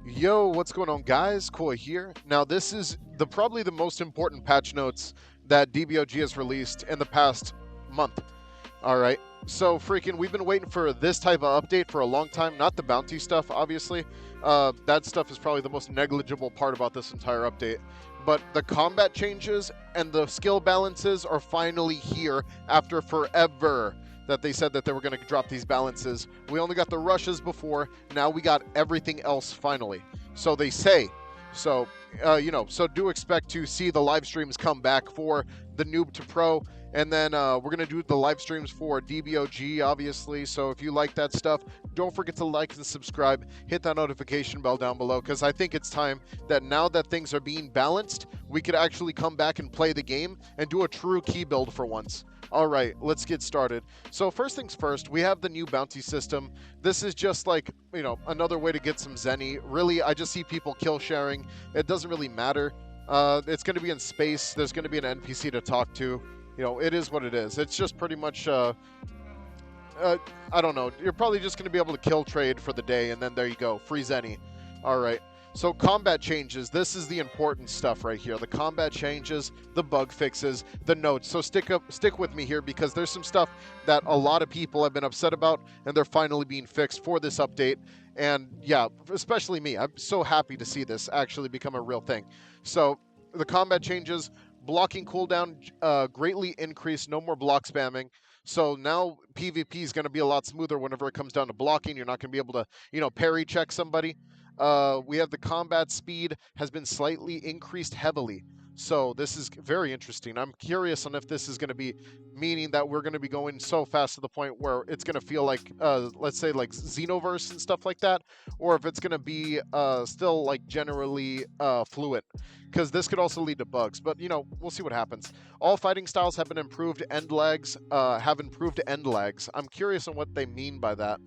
Yo, what's going on, guys? Koi here. Now, this is probably the most important patch notes that DBOG has released in the past month. All right. So, freaking, we've been waiting for this type of update for a long time. Not the bounty stuff, obviously. That stuff is probably the most negligible part about this entire update. But the combat changes and the skill balances are finally here after forever that they said that they were going to drop these balances. We only got the rushes before. Now we got everything else finally. So they say. So, so do expect to see the live streams come back for the noob to pro. And then we're going to do the live streams for DBOG, obviously. So if you like that stuff, don't forget to like and subscribe. Hit that notification bell down below, because I think it's time that now that things are being balanced, we could actually come back and play the game and do a true key build for once. All right, let's get started. So first things first, we have the new bounty system. This is just like, another way to get some Zenny. Really, I just see people kill sharing. It doesn't really matter. It's going to be in space. There's going to be an NPC to talk to. It is what it is. It's just pretty much, I don't know. You're probably just going to be able to kill trade for the day, and then there you go. Free Zenny. All right. So combat changes. This is the important stuff right here. The combat changes, the bug fixes, the notes. So stick with me here, because there's some stuff that a lot of people have been upset about, and they're finally being fixed for this update. And yeah, especially me. I'm so happy to see this actually become a real thing. So the combat changes, blocking cooldown greatly increased, no more block spamming. So now PvP is going to be a lot smoother whenever it comes down to blocking. You're not going to be able to, parry check somebody. We have the combat speed has been slightly increased heavily. So this is very interesting. I'm curious on if this is going to be meaning that we're going to be going so fast to the point where it's going to feel like, let's say, like Xenoverse and stuff like that, or if it's going to be still like generally fluid, because this could also lead to bugs. But we'll see what happens. All fighting styles have been improved. End lags have improved end lags. I'm curious on what they mean by that.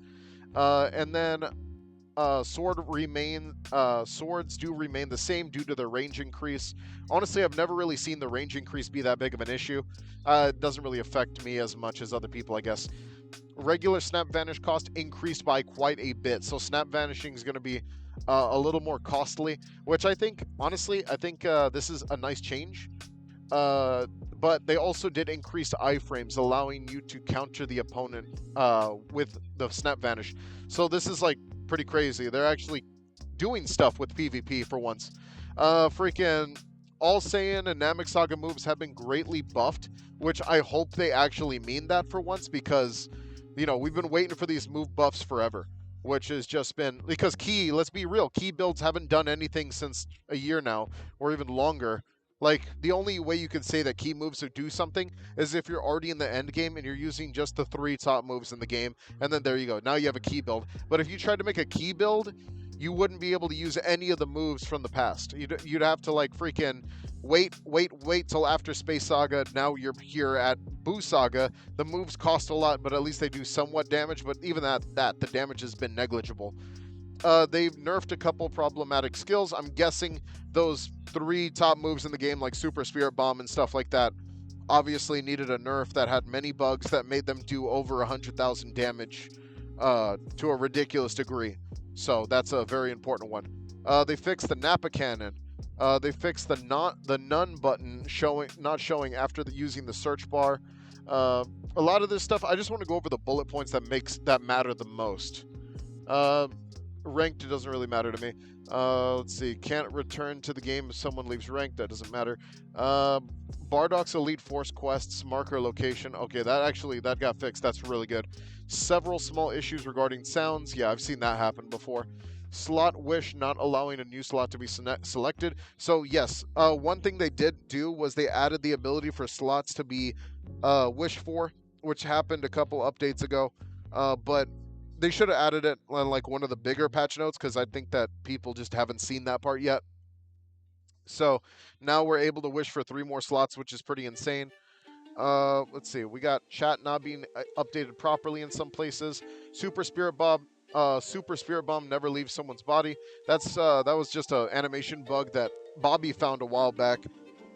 And then swords do remain the same due to the range increase. Honestly, I've never really seen the range increase be that big of an issue. It doesn't really affect me as much as other people, I guess. Regular snap vanish cost increased by quite a bit, so snap vanishing is going to be a little more costly, which I think this is a nice change. But they also did increase iframes, allowing you to counter the opponent with the snap vanish. So this is like pretty crazy. They're actually doing stuff with PvP for once. Freaking all Saiyan and Namek Saga moves have been greatly buffed, which I hope they actually mean that for once, because we've been waiting for these move buffs forever, which has just been because let's be real, key builds haven't done anything since a year now, or even longer. Like, the only way you can say that key moves would do something is if you're already in the end game and you're using just the 3 top moves in the game, and then there you go. Now you have a key build. But if you tried to make a key build, you wouldn't be able to use any of the moves from the past. You'd have to, like, freaking wait till after Space Saga. Now you're here at Boo Saga. The moves cost a lot, but at least they do somewhat damage. But even the damage has been negligible. They've nerfed a couple problematic skills. I'm guessing those 3 top moves in the game, like Super Spirit Bomb and stuff like that, obviously needed a nerf that had many bugs that made them do over 100,000 damage to a ridiculous degree. So that's a very important one. They fixed the Nappa cannon. They fixed the none button not showing after using the search bar. A lot of this stuff, I just want to go over the bullet points that matter the most. Ranked, it doesn't really matter to me. Let's see. Can't return to the game if someone leaves ranked. That doesn't matter. Bardock's Elite Force quests, marker location. Okay, that got fixed. That's really good. Several small issues regarding sounds. Yeah, I've seen that happen before. Slot wish not allowing a new slot to be selected. So yes, one thing they did do was they added the ability for slots to be wished for, which happened a couple updates ago. But they should have added it on like one of the bigger patch notes, because I think that people just haven't seen that part yet. So now we're able to wish for 3 more slots, which is pretty insane. Let's see. We got chat not being updated properly in some places. Super Spirit Bomb never leaves someone's body. That was just an animation bug that Bobby found a while back.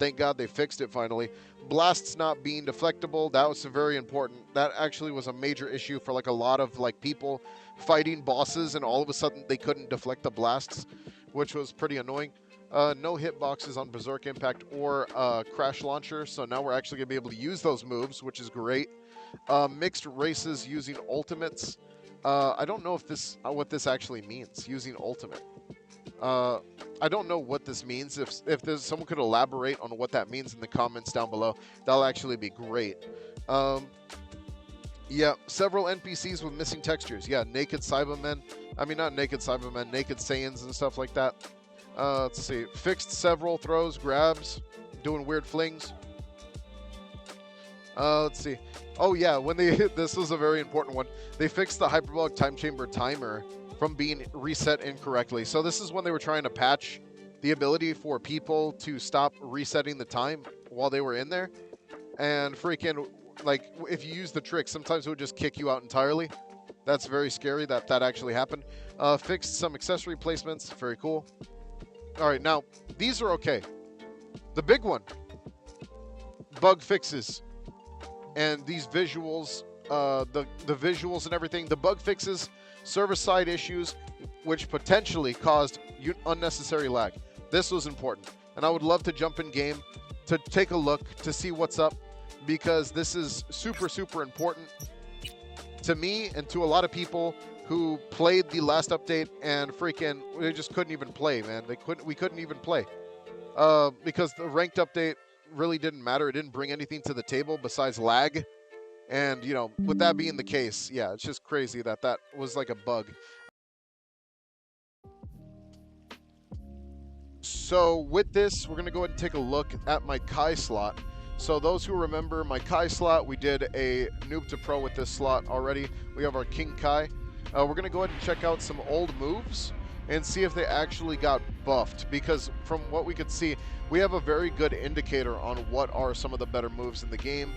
Thank God they fixed it finally. Blasts not being deflectable, that was very important. That actually was a major issue for like a lot of like people fighting bosses, and all of a sudden they couldn't deflect the blasts, which was pretty annoying. No hitboxes on Berserk Impact or Crash Launcher, so now we're actually going to be able to use those moves, which is great. Mixed races using ultimates. I don't know if what this actually means, using ultimate. I don't know what this means. If there's someone could elaborate on what that means in the comments down below, that'll actually be great. Yeah, several NPCs with missing textures. Yeah, naked Cybermen. I mean, not naked Cybermen, naked Saiyans and stuff like that. Let's see. Fixed several throws, grabs, doing weird flings. Let's see. Oh yeah, when they this was a very important one. They fixed the hyperbolic time chamber timer from being reset incorrectly. So this is when they were trying to patch the ability for people to stop resetting the time while they were in there. And freaking, like, if you use the trick, sometimes it would just kick you out entirely. That's very scary that that actually happened. Fixed some accessory placements. Very cool. All right, now, these are okay. The big one, bug fixes. And these visuals, the visuals and everything, the bug fixes, server-side issues, which potentially caused unnecessary lag. This was important. And I would love to jump in game to take a look to see what's up, because this is super, super important to me and to a lot of people who played the last update and freaking, they just couldn't even play, man. We couldn't even play. Because the ranked update really didn't matter. It didn't bring anything to the table besides lag. And, you know, with that being the case, yeah, it's just crazy that that was like a bug. So with this, we're going to go ahead and take a look at my Kai slot. So those who remember my Kai slot, we did a noob to pro with this slot already. We have our King Kai. We're going to go ahead and check out some old moves and see if they actually got buffed, because from what we could see, we have a very good indicator on what are some of the better moves in the game.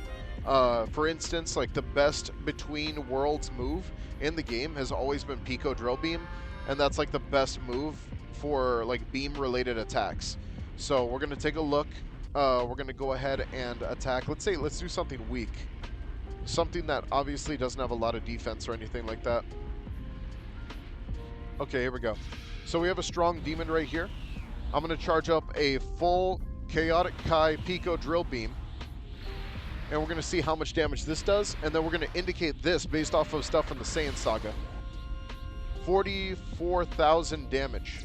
For instance, like the best between worlds move in the game has always been Pico Drill Beam, and that's like the best move for like beam related attacks. So we're gonna take a look. We're gonna go ahead and attack. Let's do something weak, something that obviously doesn't have a lot of defense or anything like that. Okay, here we go. So we have a strong demon right here. I'm gonna charge up a full Chaotic Kai Pico Drill Beam, and we're gonna see how much damage this does, and then we're gonna indicate this based off of stuff from the Saiyan Saga. 44,000 damage.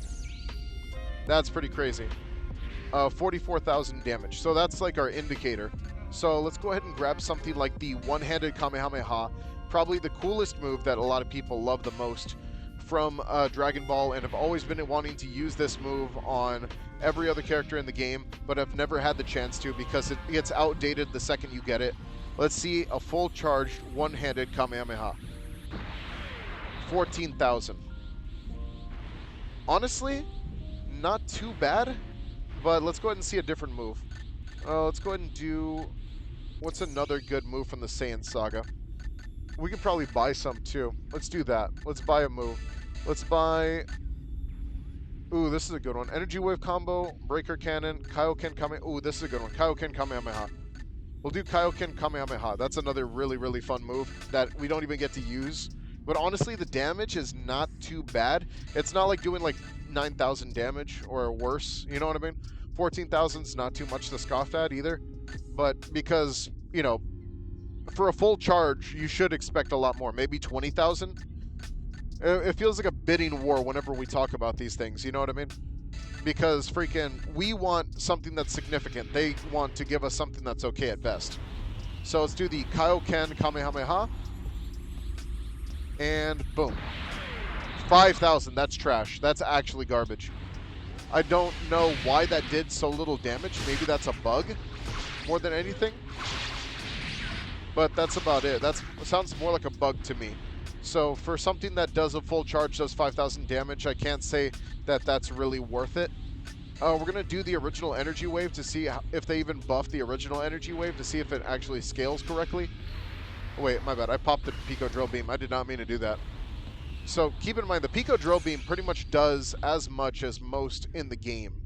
That's pretty crazy. 44,000 damage. So that's like our indicator. So let's go ahead and grab something like the one-handed Kamehameha, probably the coolest move that a lot of people love the most from Dragon Ball, and have always been wanting to use this move on every other character in the game, but have never had the chance to because it gets outdated the second you get it. Let's see a full charged one-handed Kamehameha. 14,000. Honestly, not too bad, but let's go ahead and see a different move. Let's go ahead and do, what's another good move from the Saiyan Saga? We could probably buy some too. Let's do that. Let's buy a move. Let's buy... Ooh, this is a good one. Energy Wave Combo, Breaker Cannon, Kaioken Kamehameha. Ooh, this is a good one. Kaioken Kamehameha. We'll do Kaioken Kamehameha. That's another really, really fun move that we don't even get to use. But honestly, the damage is not too bad. It's not like doing like 9,000 damage or worse. You know what I mean? 14,000 is not too much to scoff at either. But because, you know, for a full charge, you should expect a lot more. Maybe 20,000. It feels like a bidding war whenever we talk about these things. You know what I mean? Because freaking, we want something that's significant. They want to give us something that's okay at best. So let's do the Kaioken Kamehameha. And boom. 5,000. That's trash. That's actually garbage. I don't know why that did so little damage. Maybe that's a bug more than anything. But that's about it. That sounds more like a bug to me. So for something that does a full charge, does 5,000 damage, I can't say that that's really worth it. We're going to do the original energy wave to see if they even buffed the original energy wave to see if it actually scales correctly. Oh, wait, my bad. I popped the Pico Drill Beam. I did not mean to do that. So keep in mind, the Pico Drill Beam pretty much does as much as most in the game.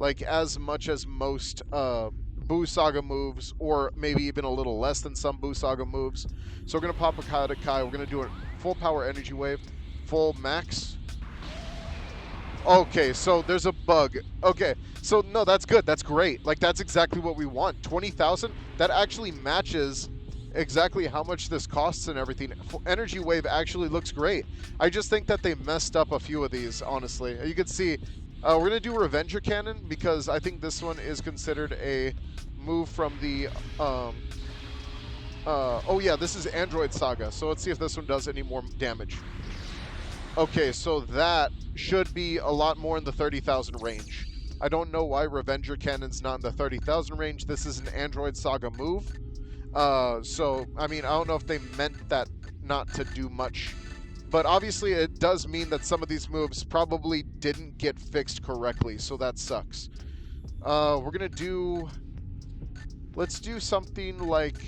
like as much as most Boo Saga moves, or maybe even a little less than some Boo Saga moves. So we're gonna pop a Chaotic Kai. We're gonna do a full power energy wave, full max. Okay, so there's a bug. Okay, so no, that's good. That's great. Like, that's exactly what we want. 20,000, that actually matches exactly how much this costs and everything. Energy Wave actually looks great. I just think that they messed up a few of these, honestly. You can see, we're going to do Revenger Cannon because I think this one is considered a move from the, oh yeah, this is Android Saga. So let's see if this one does any more damage. Okay, so that should be a lot more in the 30,000 range. I don't know why Revenger Cannon's not in the 30,000 range. This is an Android Saga move. So, I mean, I don't know if they meant that not to do much. But obviously, it does mean that some of these moves probably didn't get fixed correctly, so that sucks. We're going to do... Let's do something like...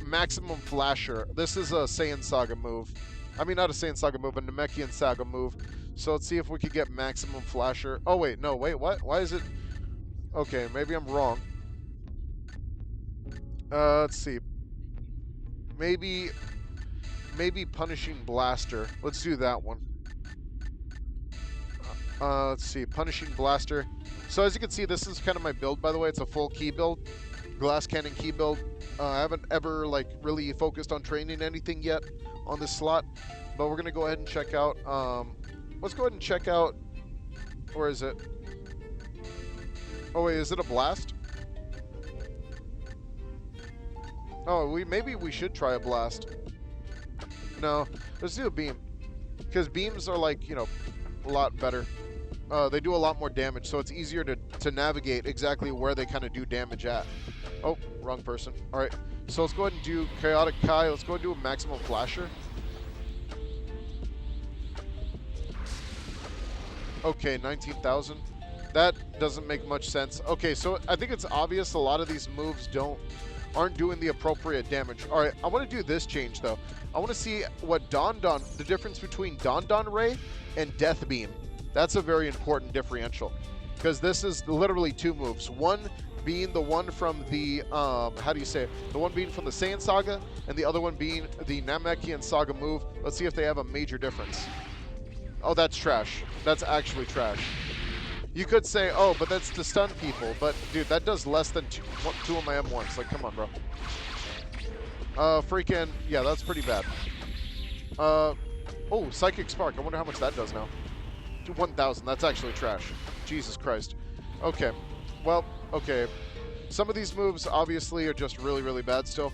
Maximum Flasher. This is a Saiyan Saga move. I mean, not a Saiyan Saga move, a Namekian Saga move. So let's see if we could get Maximum Flasher. Oh, wait, no, wait, what? Why is it... Okay, maybe I'm wrong. Let's see. Maybe Punishing Blaster. Let's do that one. Let's see, Punishing Blaster. So as you can see, this is kind of my build, by the way. It's a full key build. Glass Cannon key build. I haven't ever, like, really focused on training anything yet on this slot, but we're gonna go ahead and check out let's go ahead and check out, where is it? Oh wait, is it a blast? Oh, maybe we should try a blast. No, let's do a beam, because beams are, like, you know, a lot better. They do a lot more damage, so it's easier to navigate exactly where they kind of do damage at. Oh, wrong person. All right, so let's go ahead and do Chaotic Kai. Let's go ahead and do a Maximum Flasher. Okay, 19,000. That doesn't make much sense. Okay, so I think it's obvious a lot of these moves aren't doing the appropriate damage. All right, I want to do this change, though. I want to see what the difference between Don Ray and Death Beam. That's a very important differential, because this is literally two moves. One being the one from the, how do you say it? The one being from the Saiyan Saga, and the other one being the Namekian Saga move. Let's see if they have a major difference. Oh, that's trash. That's actually trash. You could say, oh, but that's to stun people. But, dude, that does less than two of my M1s. Like, come on, bro. Freaking, yeah, that's pretty bad. Oh, Psychic Spark. I wonder how much that does now. 1,000. That's actually trash. Jesus Christ. Okay. Well, okay. Some of these moves, obviously, are just really, really bad still.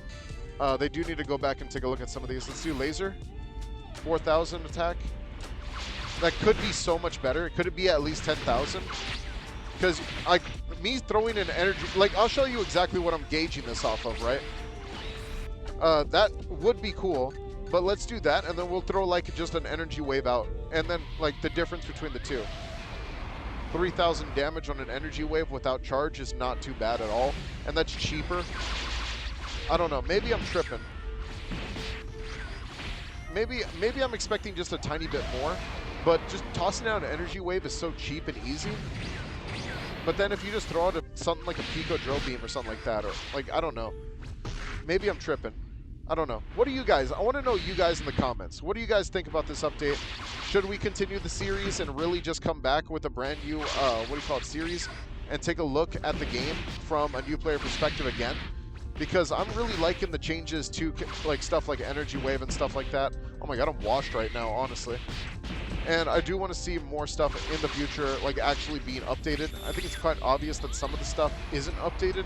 They do need to go back and take a look at some of these. Let's do Laser. 4,000 attack. That could be so much better. Could it be at least 10,000? Because, like, me throwing an energy... Like, I'll show you exactly what I'm gauging this off of, right? That would be cool. But let's do that, and then we'll throw, like, just an energy wave out. And then, like, the difference between the two. 3,000 damage on an energy wave without charge is not too bad at all. And that's cheaper. I don't know. Maybe I'm tripping. Maybe I'm expecting just a tiny bit more. But just tossing out an energy wave is so cheap and easy. But then if you just throw out something like a Pico Drill Beam or something like that, or, like, I don't know. Maybe I'm tripping. I don't know. What do you guys... I want to know you guys in the comments. What do you guys think about this update? Should we continue the series and really just come back with a brand new, what do you call it, series? And take a look at the game from a new player perspective again? Because I'm really liking the changes to, like, stuff like Energy Wave and stuff like that. Oh my god, I'm washed right now, honestly. And I do want to see more stuff in the future, like, actually being updated. I think it's quite obvious that some of the stuff isn't updated.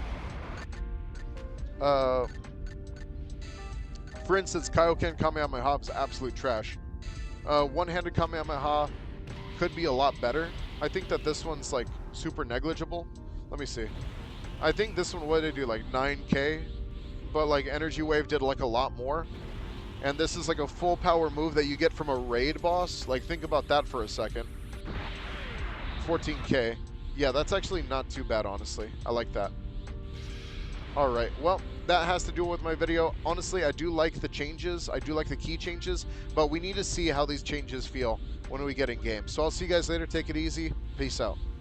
For instance, Kaioken Kamehameha is absolute trash. One-handed Kamehameha could be a lot better. I think that this one's, like, super negligible. Let me see. I think this one, what did it do, like 9k? But, like, Energy Wave did, like, a lot more. And this is, like, a full power move that you get from a raid boss. Like, think about that for a second. 14k. Yeah, that's actually not too bad, honestly. I like that. Alright, well, that has to do with my video. Honestly, I do like the changes. I do like the key changes. But we need to see how these changes feel when we get in game. So I'll see you guys later. Take it easy. Peace out.